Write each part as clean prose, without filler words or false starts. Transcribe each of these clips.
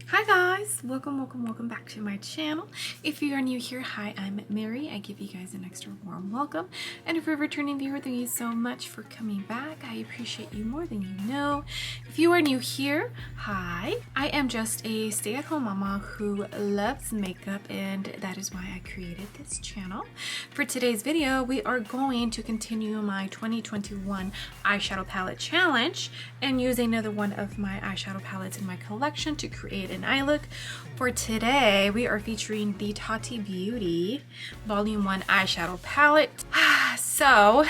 Hi guys, welcome back to my channel. If you are new here, hi, I'm Mary. I give you guys an extra warm welcome, and if you're a returning viewer, thank you so much for coming back. I appreciate you more than you know. If you are new here, hi, I am just a stay-at-home mama who loves makeup, and that is why I created this channel. For today's video, we are going to continue my 2021 eyeshadow palette challenge and use another one of my eyeshadow palettes in my collection to create an eye look. For today, we are featuring the Tati Beauty Volume 1 eyeshadow palette. So,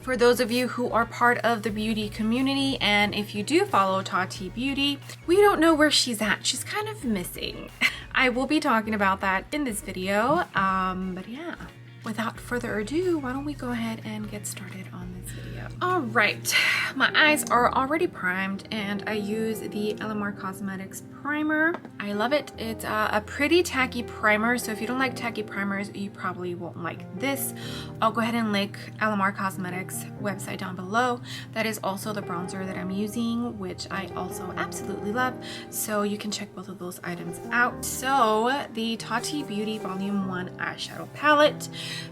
for those of you who are part of the beauty community, and if you do follow Tati Beauty, we don't know where she's at. She's kind of missing. I will be talking about that in this video, but yeah. Without further ado, why don't we go ahead and get started on this video. All right, my eyes are already primed and I use the Alamar Cosmetics primer. I love it. It's a pretty tacky primer, so if you don't like tacky primers, you probably won't like this. I'll go ahead and link Alamar Cosmetics website down below. That is also the bronzer that I'm using, which I also absolutely love, so you can check both of those items out. So the Tati Beauty Volume 1 eyeshadow palette.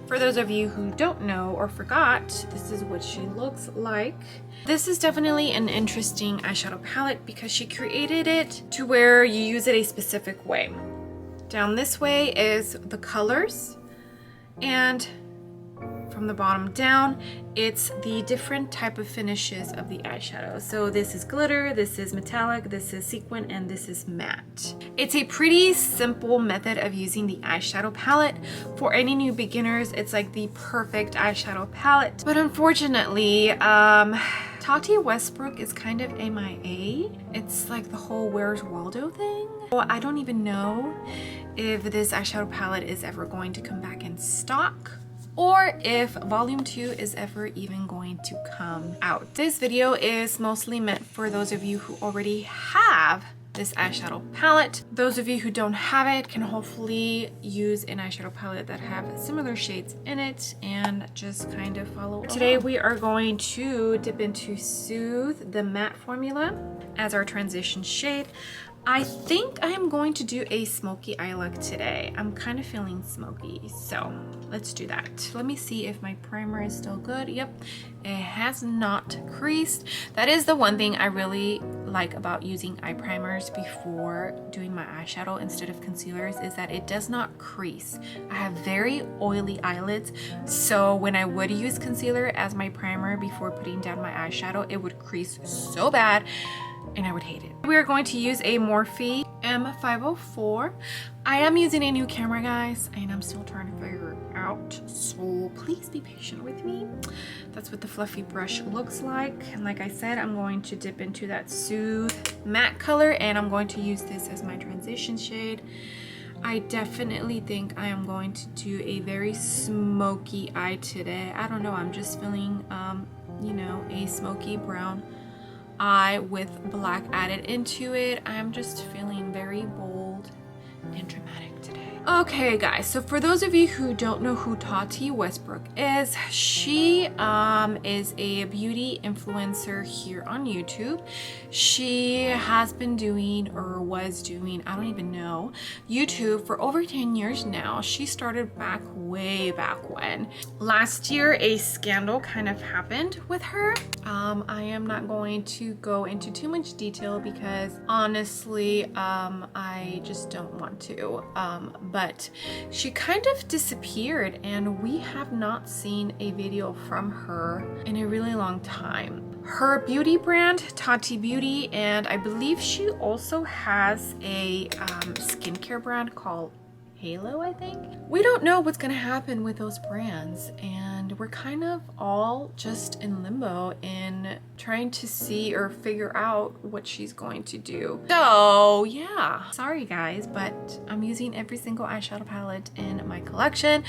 For those of you who don't know or forgot, this is what she looks like. This is definitely an interesting eyeshadow palette because she created it to where you use it a specific way. Down this way is the colors, and from the bottom down, it's the different type of finishes of the eyeshadow. So this is glitter, this is metallic, this is sequin, and this is matte. It's a pretty simple method of using the eyeshadow palette. For any new beginners, it's like the perfect eyeshadow palette. But unfortunately, Tati Westbrook is kind of MIA. It's like the whole Where's Waldo thing. Well, I don't even know if this eyeshadow palette is ever going to come back in stock, or if volume 2 is ever even going to come out. This video is mostly meant for those of you who already have this eyeshadow palette. Those of you who don't have it can hopefully use an eyeshadow palette that have similar shades in it and just kind of follow along. Today we are going to dip into Soothe, the matte formula, as our transition shade. I think I am going to do a smoky eye look today. I'm kind of feeling smoky, so let's do that. Let me see if my primer is still good. Yep, it has not creased. That is the one thing I really like about using eye primers before doing my eyeshadow instead of concealers, is that it does not crease. I have very oily eyelids, so when I would use concealer as my primer before putting down my eyeshadow, it would crease so bad and I would hate it. We are going to use a Morphe M504. I am using a new camera, guys, and I'm still trying to figure it out, so please be patient with me. That's what the fluffy brush looks like, and like I said, I'm going to dip into that Soothe matte color, and I'm going to use this as my transition shade. I definitely think I am going to do a very smoky eye today. I don't know, I'm just feeling you know, a smoky brown eye with black added into it. I'm just feeling very bold and dramatic today. Okay guys, so for those of you who don't know who Tati Westbrook is, she is a beauty influencer here on YouTube. She has been doing, or was doing, I don't even know, YouTube for over 10 years now. She started back way back when. Last year a scandal kind of happened with her. I am not going to go into too much detail because honestly I just don't want to, but she kind of disappeared and we have not seen a video from her in a really long time. Her beauty brand, Tati Beauty, and I believe she also has a skincare brand called Halo, I think. We don't know what's gonna happen with those brands, and we're kind of all just in limbo in trying to see or figure out what she's going to do. So yeah, sorry guys, but I'm using every single eyeshadow palette in my collection,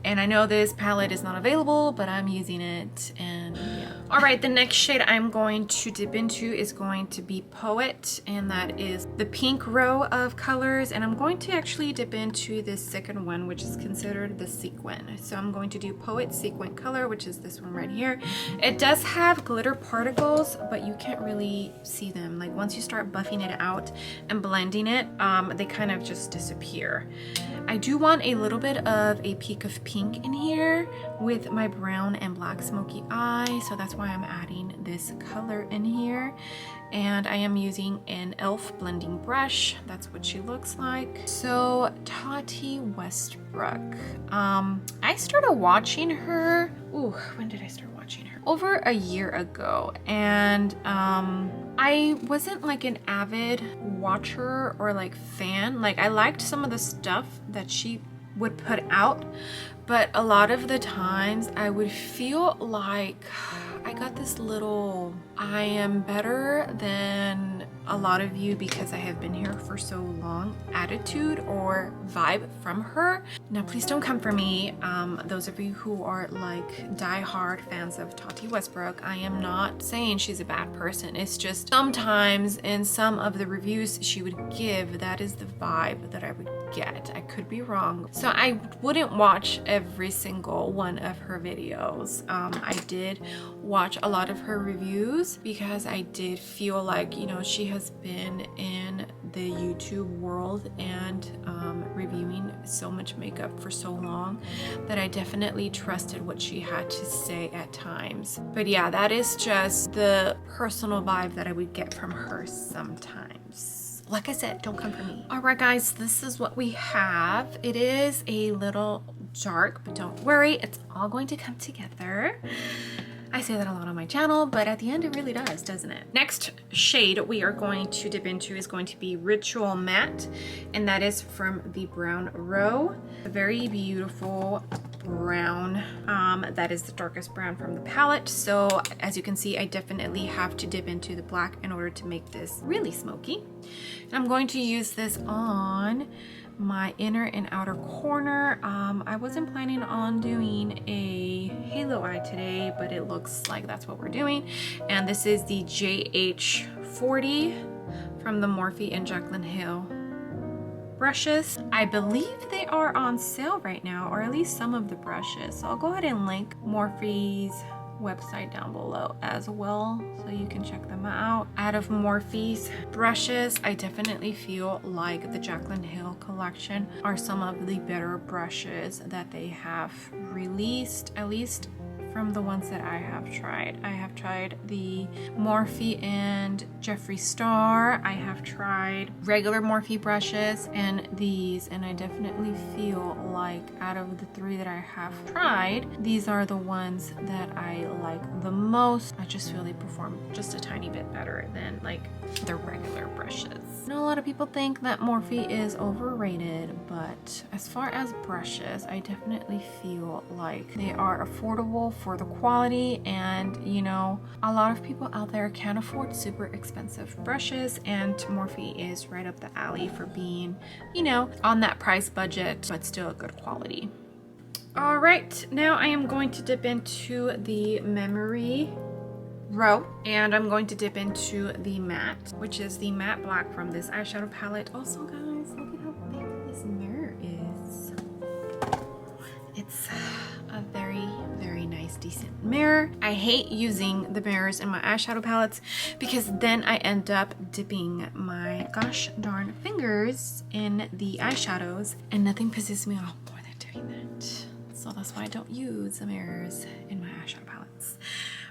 and I know this palette is not available, but I'm using it, and yeah. All right, the next shade I'm going to dip into is going to be Poet, and that is the pink row of colors. And I'm going to actually dip into this second one, which is considered the sequin. So I'm going to do Poet Sequin color, which is this one right here. It does have glitter particles, but you can't really see them. Like once you start buffing it out and blending it, they kind of just disappear. I do want a little bit of a peak of pink in here with my brown and black smoky eye, so that's why I'm adding this color in here. And I am using an e.l.f. blending brush. That's what she looks like. So Tati Westbrook, I started watching her, when did I start watching her? Over a year ago, and I wasn't like an avid watcher or like fan. Like I liked some of the stuff that she would put out, but a lot of the times I would feel like I got this little I am better than a lot of you because I have been here for so long attitude or vibe from her. Now please don't come for me, those of you who are like die-hard fans of Tati Westbrook. I am not saying she's a bad person. It's just sometimes in some of the reviews she would give, that is the vibe that I would get. I could be wrong. So I wouldn't watch every single one of her videos. I did watch a lot of her reviews because I did feel like, you know, she has been in the YouTube world and reviewing so much makeup for so long that I definitely trusted what she had to say at times. But yeah, that is just the personal vibe that I would get from her sometimes. Like I said, don't come for me. All right, guys, this is what we have. It is a little dark, but don't worry, it's all going to come together. I say that a lot on my channel, but at the end it really does, doesn't it? Next shade we are going to dip into is going to be Ritual Matte, and that is from the brown row. A very beautiful brown. That is the darkest brown from the palette. So as you can see, I definitely have to dip into the black in order to make this really smoky. And I'm going to use this on my inner and outer corner. I wasn't planning on doing a halo eye today, but it looks like that's what we're doing. And this is the JH40 from the Morphe and Jaclyn Hill brushes. I believe they are on sale right now, or at least some of the brushes. So I'll go ahead and link Morphe's website down below as well, so you can check them out. Out of Morphe's brushes, I definitely feel like the Jaclyn Hill collection are some of the better brushes that they have released, at least from the ones that I have tried. I have tried the Morphe and Jeffree Star. I have tried regular Morphe brushes and these, and I definitely feel like out of the three that I have tried, these are the ones that I like the most. I just feel they perform just a tiny bit better than like the regular brushes. I know a lot of people think that Morphe is overrated, but as far as brushes, I definitely feel like they are affordable for the quality, and you know, a lot of people out there can't afford super expensive brushes, and Morphe is right up the alley for being, you know, on that price budget but still a good quality. All right, now I am going to dip into the Memory row, and I'm going to dip into the matte, which is the matte black from this eyeshadow palette. Also guys, look at how big this mirror is. It's a very, very nice, decent mirror. I hate using the mirrors in my eyeshadow palettes because then I end up dipping my gosh darn fingers in the eyeshadows, and nothing pisses me off more than doing that. So that's why I don't use the mirrors in my eyeshadow palettes.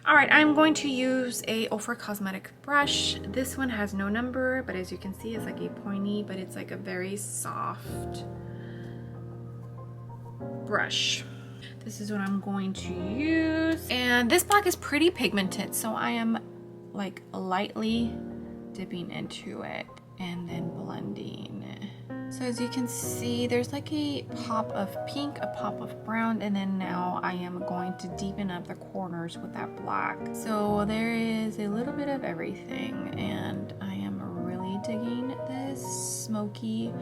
All right, I'm going to use a Alamar Cosmetics brush. This one has no number, but as you can see, it's like a pointy, but it's like a very soft brush. This is what I'm going to use. And this black is pretty pigmented, so I am like lightly dipping into it and then blending. So as you can see, there's like a pop of pink, a pop of brown, and then now I am going to deepen up the corners with that black. So there is a little bit of everything, and I am really digging this smoky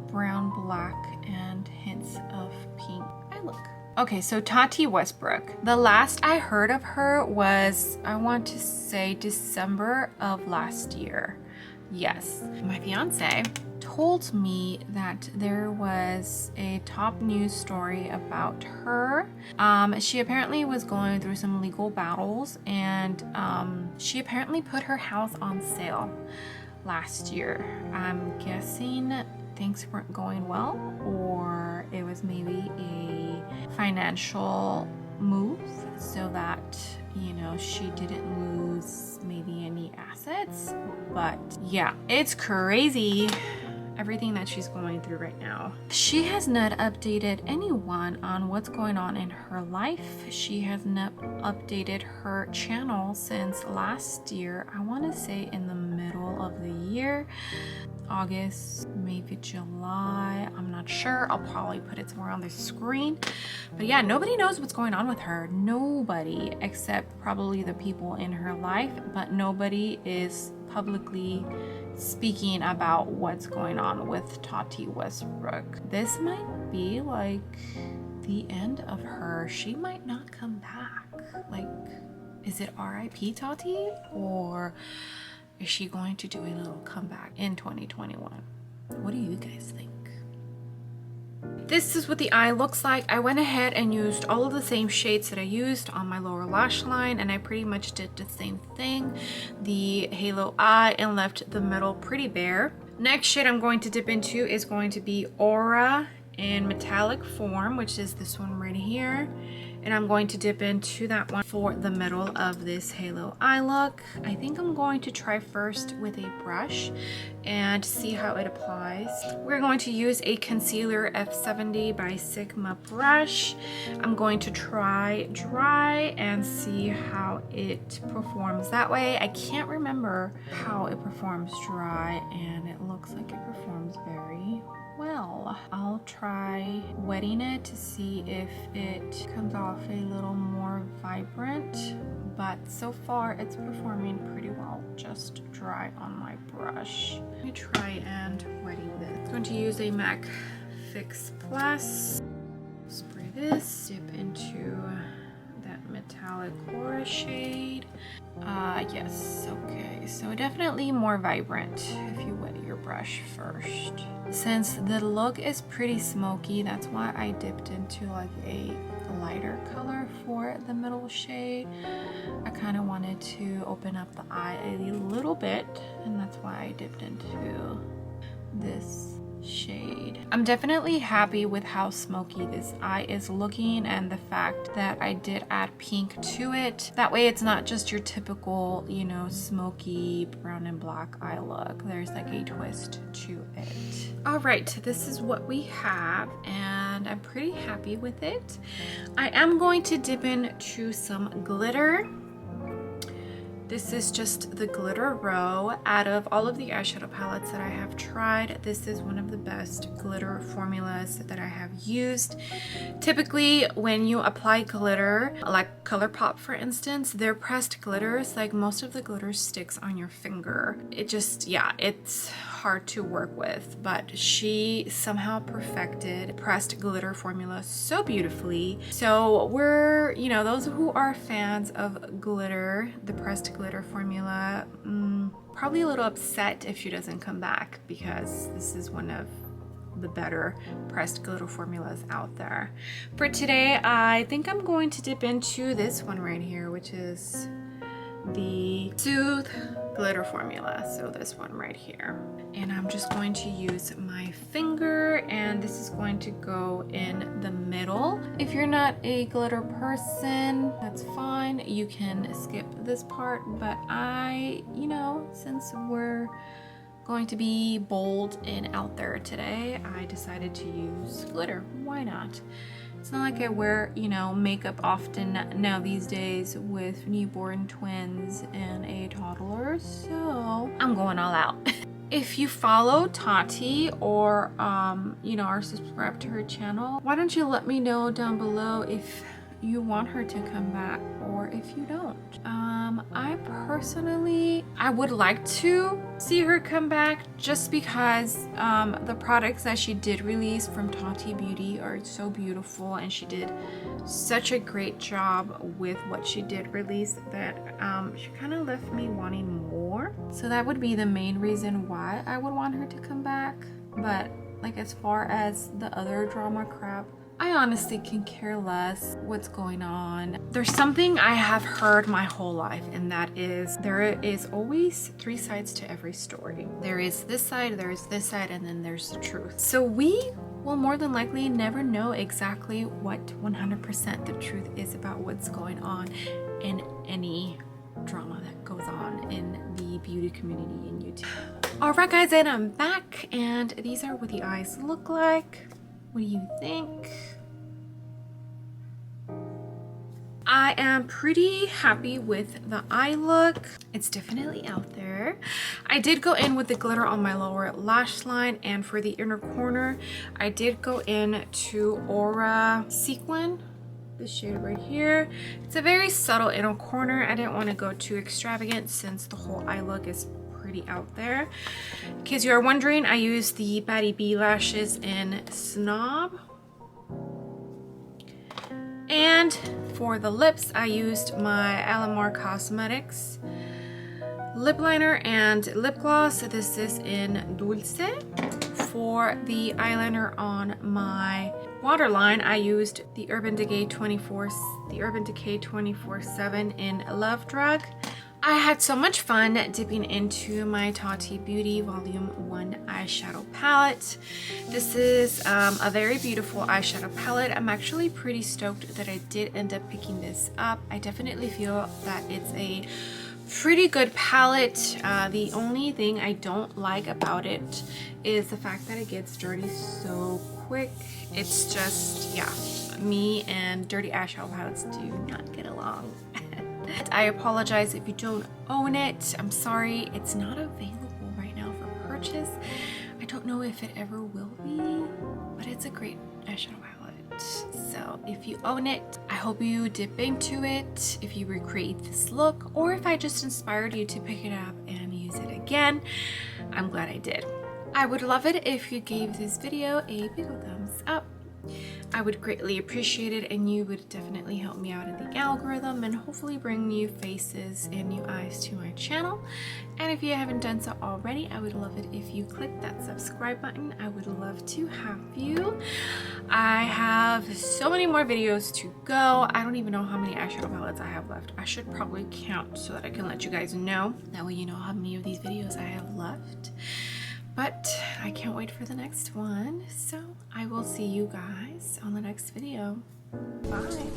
brown, black, and hints of pink eye look. Okay, so Tati Westbrook. The last I heard of her was, I want to say, December of last year. Yes, my fiance told me that there was a top news story about her. She apparently was going through some legal battles, and she apparently put her house on sale last year. I'm guessing things weren't going well, or it was maybe a financial move so that, you know, she didn't lose maybe any assets. But yeah, it's crazy everything that she's going through right now. She has not updated anyone on what's going on in her life. She has not updated her channel since last year. I want to say in the middle of the year, August, maybe July, I'm not sure. I'll probably put it somewhere on the screen. But yeah, nobody knows what's going on with her. Nobody, except probably the people in her life, but nobody is publicly speaking about what's going on with Tati Westbrook. This might be like the end of her. She might not come back. Like, is it RIP Tati, or is she going to do a little comeback in 2021? What do you guys think? This is what the eye looks like. I went ahead and used all of the same shades that I used on my lower lash line, and I pretty much did the same thing, the halo eye, and left the middle pretty bare. Next shade I'm going to dip into is going to be Aura in metallic form, which is this one right here. And I'm going to dip into that one for the middle of this halo eye look. I think I'm going to try first with a brush and see how it applies. We're going to use a concealer F70 by Sigma brush. I'm going to try dry and see how it performs that way. I can't remember how it performs dry, and it looks like it performs very well. I'll try wetting it to see if it comes off a little more vibrant, but so far it's performing pretty well just dry on my brush. Let me try and wetting this. I'm going to use a MAC Fix Plus. Spray this, dip into that metallic Aura shade. Yes, okay, so definitely more vibrant if you wet your brush first. Since the look is pretty smoky, that's why I dipped into like a lighter color for the middle shade. I kind of wanted to open up the eye a little bit, and that's why I dipped into this shade. I'm definitely happy with how smoky this eye is looking, and the fact that I did add pink to it. That way it's not just your typical, you know, smoky brown and black eye look. There's like a twist to it. All right, this is what we have, and I'm pretty happy with it. I am going to dip into some glitter. This is just the Glitter Row. Out of all of the eyeshadow palettes that I have tried, this is one of the best glitter formulas that I have used. Typically, when you apply glitter, like ColourPop for instance, they're pressed glitters, like most of the glitter sticks on your finger. It just, yeah, it's hard to work with, but she somehow perfected pressed glitter formula so beautifully. So we're, you know, those who are fans of glitter, the pressed glitter formula, probably a little upset if she doesn't come back, because this is one of the better pressed glitter formulas out there. For today, I think I'm going to dip into this one right here, which is the Soothe glitter formula, so this one right here. And I'm just going to use my finger, and this is going to go in the middle. If you're not a glitter person, that's fine, you can skip this part, but I, you know, since we're going to be bold and out there today, I decided to use glitter. Why not? It's not like I wear, you know, makeup often now these days with newborn twins and a toddler, so I'm going all out. If you follow Tati or, you know, are subscribed to her channel, why don't you let me know down below if you want her to come back or if you don't. I personally, I would like to see her come back just because the products that she did release from Tati Beauty are so beautiful, and she did such a great job with what she did release that she kind of left me wanting more. So that would be the main reason why I would want her to come back. But like, as far as the other drama crap, I honestly can care less what's going on. There's something I have heard my whole life, and that is there is always 3 sides to every story. There is this side, there is this side, and then there's the truth. So we will more than likely never know exactly what 100% the truth is about what's going on in any drama that goes on in the beauty community in YouTube. Alright guys, and I'm back, and these are what the eyes look like. What do you think? I am pretty happy with the eye look. It's definitely out there. I did go in with the glitter on my lower lash line, and for the inner corner, I did go in to Aura Sequin, this shade right here. It's a very subtle inner corner. I didn't want to go too extravagant since the whole eye look is pretty out there. In case you are wondering, I used the Batty Bee lashes in Snob. And for the lips, I used my Alamar Cosmetics lip liner and lip gloss. This is in Dulce. For the eyeliner on my waterline, I used the Urban Decay 24/7 in Love Drug. I had so much fun dipping into my Tati Beauty Volume 1 eyeshadow palette. This is a very beautiful eyeshadow palette. I'm actually pretty stoked that I did end up picking this up. I definitely feel that it's a pretty good palette. The only thing I don't like about it is the fact that it gets dirty so quick. It's just, yeah, me and dirty eyeshadow palettes do not get along. I apologize if you don't own it. I'm sorry, it's not available right now for purchase. I don't know if it ever will be, but it's a great eyeshadow palette. So if you own it, I hope you dip into it if you recreate this look, or if I just inspired you to pick it up and use it again. I'm glad I did. I would love it if you gave this video a big ol' thumbs up. I would greatly appreciate it, and you would definitely help me out in the algorithm and hopefully bring new faces and new eyes to my channel. And if you haven't done so already, I would love it if you click that subscribe button. I would love to have you. I have so many more videos to go. I don't even know how many eyeshadow palettes I have left. I should probably count so that I can let you guys know. That way you know how many of these videos I have left. But I can't wait for the next one. So I will see you guys on the next video. Bye.